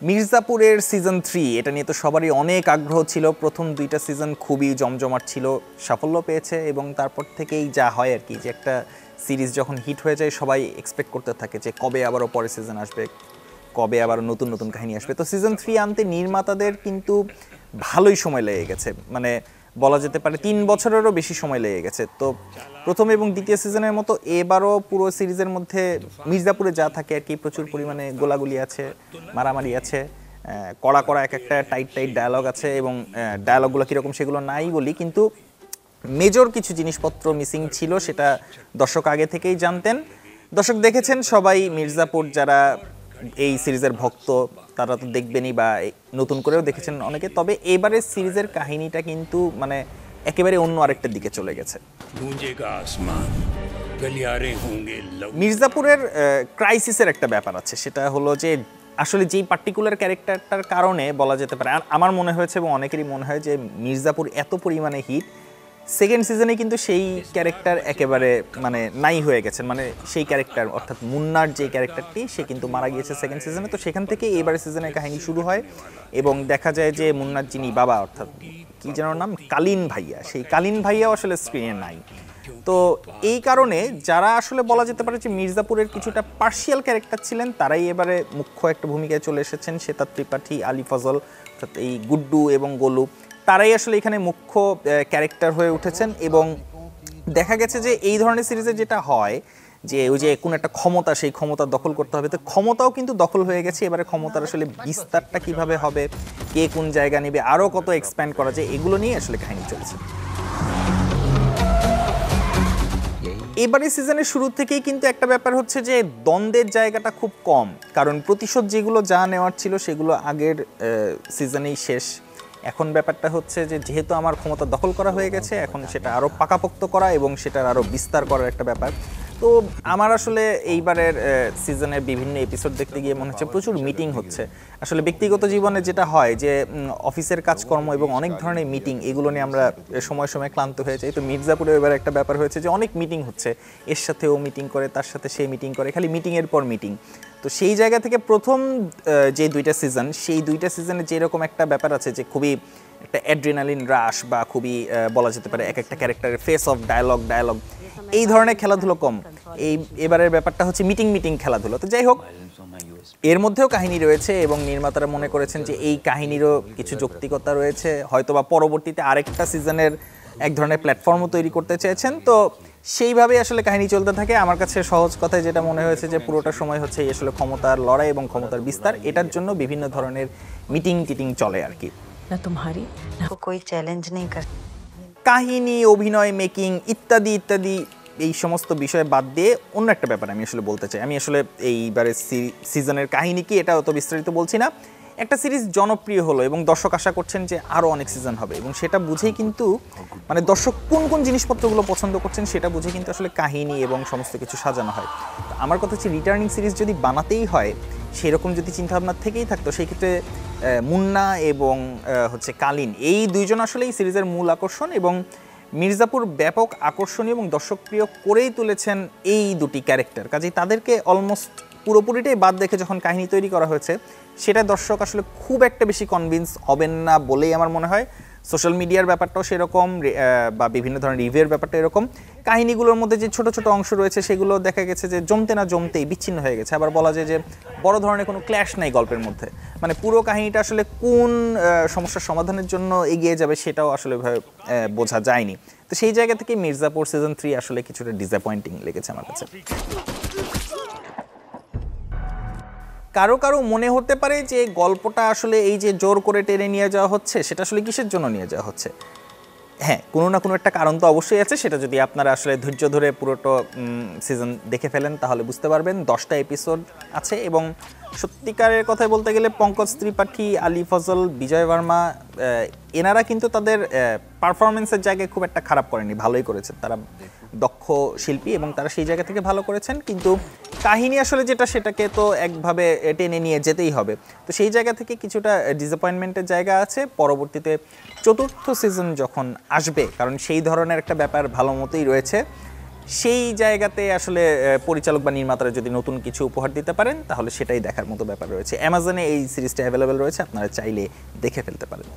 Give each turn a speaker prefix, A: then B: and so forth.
A: মির্জাপুরের season 3 এটা নিয়ে তো সবারই অনেক আগ্রহ ছিল। প্রথম দুইটা সিজন খুবই জমজমাট ছিল, সাফল্য পেয়েছে এবং তারপর থেকেই যা হয় আর কি, যে একটা সিরিজ যখন হিট হয়ে যায় সবাই এক্সপেক্ট করতে থাকে যে কবে আবারও পরের সিজন আসবে, কবে আবার নতুন নতুন কাহিনী আসবে। তো সিজন 3 আনতে নির্মাতাদের কিন্তু ভালোই সময় লেগে গেছে, মানে বলা যেতে পারে 3 বছরেরও বেশি সময় লেগে গেছে। তো প্রথম এবং দ্বিতীয় সিজনের মতো এবারও পুরো সিরিজের মধ্যে মির্জাপুরে যা থাকে আর কি, প্রচুর পরিমাণে গোলাগুলি আছে, মারামারি আছে, কড়া কড়া এক একটা টাইট টাইট ডায়ালগ আছে এবং ডায়ালগগুলো কীরকম সেগুলো নাই বলি, কিন্তু মেজর কিছু জিনিসপত্র মিসিং ছিল, সেটা দর্শক আগে থেকেই জানতেন। দর্শক দেখেছেন সবাই মির্জাপুর, যারা এই সিরিজের ভক্ত তারা তো দেখবেনই বা নতুন করেও দেখেছেন অনেকে। তবে এবারের সিরিজের কাহিনীটা কিন্তু মানে একেবারে অন্য আরেকটা দিকে চলে গেছে। মির্জাপুরের ক্রাইসিসের একটা ব্যাপার আছে, সেটা হলো যে আসলে যেই পার্টিকুলার ক্যারেক্টারটার কারণে বলা যেতে পারে, আর আমার মনে হয়েছে এবং অনেকেরই মনে হয় যে মির্জাপুর এত পরিমাণে হিট, সেকেন্ড সিজনে কিন্তু সেই ক্যারেক্টার একেবারে মানে নাই হয়ে গেছেন, মানে সেই ক্যারেক্টার অর্থাৎ মুন্নার যে ক্যারেক্টারটি সে কিন্তু মারা গিয়েছে সেকেন্ড সিজনে। তো সেখান থেকে এবারে সিজনের কাহিনী শুরু হয় এবং দেখা যায় যে মুন্নার যিনি বাবা অর্থাৎ কি যেন নাম, কালীন ভাইয়া, সেই কালীন ভাইয়াও আসলে স্ক্রিনে নাই। তো এই কারণে যারা আসলে বলা যেতে পারে যে মির্জাপুরের কিছুটা পার্শিয়াল ক্যারেক্টার ছিলেন, তারাই এবারে মুখ্য একটা ভূমিকায় চলে এসেছেন। শ্বেতার ত্রিপাঠী, আলী ফজল, অর্থাৎ এই গুড্ডু এবং গোলু, তারাই আসলে এখানে মুখ্য ক্যারেক্টার হয়ে উঠেছেন। এবং দেখা গেছে যে এই ধরনের সিরিজে যেটা হয় যে ওই যে কোন একটা ক্ষমতা, সেই ক্ষমতা দখল করতে হবে, তো ক্ষমতাও কিন্তু দখল হয়ে গেছে। এবারে ক্ষমতার আসলে বিস্তারটা কিভাবে হবে, কে কোন জায়গা নেবে, আরও কত এক্সপ্যান্ড করা যায়, এগুলো নিয়ে আসলে কাহিনী চলছে। এবারে সিজনের শুরু থেকেই কিন্তু একটা ব্যাপার হচ্ছে যে দ্বন্দ্বের জায়গাটা খুব কম, কারণ প্রতিশোধ যেগুলো যা নেওয়ার ছিল সেগুলো আগের সিজনেই শেষ। এখন ব্যাপারটা হচ্ছে যে যেহেতু আমার ক্ষমতা দখল করা হয়ে গেছে, এখন সেটা আরও পাকাপোক্ত করা এবং সেটার আরও বিস্তার করার একটা ব্যাপার। তো আমার আসলে এইবারের সিজনের বিভিন্ন এপিসোড দেখতে গিয়ে মনে হচ্ছে প্রচুর মিটিং হচ্ছে। আসলে ব্যক্তিগত জীবনে যেটা হয় যে অফিসের কাজকর্ম এবং অনেক ধরনের মিটিং, এগুলো নিয়ে আমরা সময় সময় ক্লান্ত হয়ে যাই। তো মির্জাপুরে এবার একটা ব্যাপার হয়েছে যে অনেক মিটিং হচ্ছে, এর সাথে ও মিটিং করে, তার সাথে সে মিটিং করে, খালি মিটিংয়ের পর মিটিং। তো সেই জায়গা থেকে প্রথম যে দুইটা সিজন, সেই দুইটা সিজনে যেরকম একটা ব্যাপার আছে যে খুবই একটা অ্যাড্রিনালিন রাশ বা খুবই বলা যেতে পারে এক একটা ক্যারেক্টারের ফেস অফ ডায়ালগ, এই ধরনের খেলাধুলো কম। এবারের ব্যাপারটা হচ্ছে মিটিং খেলাধুলো। তো যাই হোক, এর মধ্যেও কাহিনী রয়েছে এবং নির্মাতারা মনে করেছেন যে এই কাহিনীরও কিছু যৌক্তিকতা রয়েছে, হয়তোবা পরবর্তীতে আরেকটা সিজনের এক ধরনের প্ল্যাটফর্মও তৈরি করতে চেয়েছেন। তো সেইভাবেই আসলে কাহিনী চলতে থাকে। আমার কাছে সহজ কথায় যেটা মনে হয়েছে যে পুরোটা সময় হচ্ছে আসলে ক্ষমতার লড়াই এবং ক্ষমতার বিস্তার, এটার জন্য বিভিন্ন ধরনের মিটিং চলে আর কি।
B: না तुम्हारी ना कोई चैलेंज नहीं कर।
A: কাহিনী, অভিনয়, মেকিং ইত্যাদি ইত্যাদি এই সমস্ত বিষয় বাদ দিয়ে অন্য একটা ব্যাপার আমি আসলে বলতে চাই। আমি আসলে এইবারের সিজনের কাহিনী কি এটা অত বিস্তারিত বলছি না। একটা সিরিজ জনপ্রিয় হলো এবং দর্শক আশা করছেন যে আরও অনেক সিজন হবে, এবং সেটা বুঝেই কিন্তু মানে দর্শক কোন কোন জিনিসপত্রগুলো পছন্দ করছেন সেটা বুঝে কিন্তু আসলে কাহিনী এবং সমস্ত কিছু সাজানো হয়। আমার কথা হচ্ছে রিটার্নিং সিরিজ যদি বানাতেই হয়, সেরকম যদি চিন্তাভাবনা থেকেই থাকতো, সেই ক্ষেত্রে মুন্না এবং হচ্ছে কালীন, এই দুইজন আসলে এই সিরিজের মূল আকর্ষণ, এবং মির্জাপুর ব্যাপক আকর্ষণীয় এবং দর্শকপ্রিয় করেই তুলেছেন এই দুটি ক্যারেক্টার। কাজেই তাদেরকে অলমোস্ট পুরোপুরিটাই বাদ দেখে যখন কাহিনী তৈরি করা হয়েছে, সেটা দর্শক আসলে খুব একটা বেশি কনভিন্স হবেন না বলেই আমার মনে হয়। সোশ্যাল মিডিয়ার ব্যাপারটাও সেরকম, বা বিভিন্ন ধরনের রিভিউয়ের ব্যাপারটা এরকম। কাহিনীগুলোর মধ্যে যে ছোট ছোট অংশ রয়েছে সেগুলো দেখা গেছে যে জমতে না জমতেই বিচ্ছিন্ন হয়ে গেছে। আবার বলা যায় যে বড় ধরনের কোনো ক্ল্যাশ নাই গল্পের মধ্যে, মানে পুরো কাহিনীটা আসলে কোন সমস্যার সমাধানের জন্য এগিয়ে যাবে সেটাও আসলে বোঝা যায়নি। তো সেই জায়গা থেকে মির্জাপুর সিজন 3 আসলে কিছুটা ডিসঅ্যাপয়েন্টিং লেগেছে আমার কাছে। কারো কারো মনে হতে পারে যে গল্পটা আসলে এই যে জোর করে টেনে নিয়ে যাওয়া হচ্ছে, সেটা আসলে কিসের জন্য নিয়ে যাওয়া হচ্ছে। হ্যাঁ, কোনো না কোনো একটা কারণ তো অবশ্যই আছে, সেটা যদি আপনারা আসলে ধৈর্য ধরে পুরোটা সিজন দেখে ফেলেন তাহলে বুঝতে পারবেন। 10টা এপিসোড আছে এবং সত্যিকারের কথায় বলতে গেলে পঙ্কজ ত্রিপাঠী, আলী ফজল, বিজয় বর্মা, এনারা কিন্তু তাদের পারফরমেন্সের জায়গায় খুব একটা খারাপ করেনি, ভালোই করেছেন। তারা দক্ষ শিল্পী এবং তারা সেই জায়গা থেকে ভালো করেছেন, কিন্তু কাহিনী আসলে যেটা সেটাকে তো একভাবে টেনে নিয়ে যেতেই হবে। তো সেই জায়গা থেকে কিছুটা ডিসঅ্যাপয়েন্টমেন্টের জায়গা আছে। পরবর্তীতে চতুর্থ সিজন যখন আসবে, কারণ সেই ধরনের একটা ব্যাপার ভালো মতোই রয়েছে, সেই জায়গাতে আসলে পরিচালক বা নির্মাতারা যদি নতুন কিছু উপহার দিতে পারেন তাহলে সেটাই দেখার মতো ব্যাপার রয়েছে। অ্যামাজনে এই সিরিজটা অ্যাভেলেবেল রয়েছে, আপনারা চাইলে দেখে ফেলতে পারেন।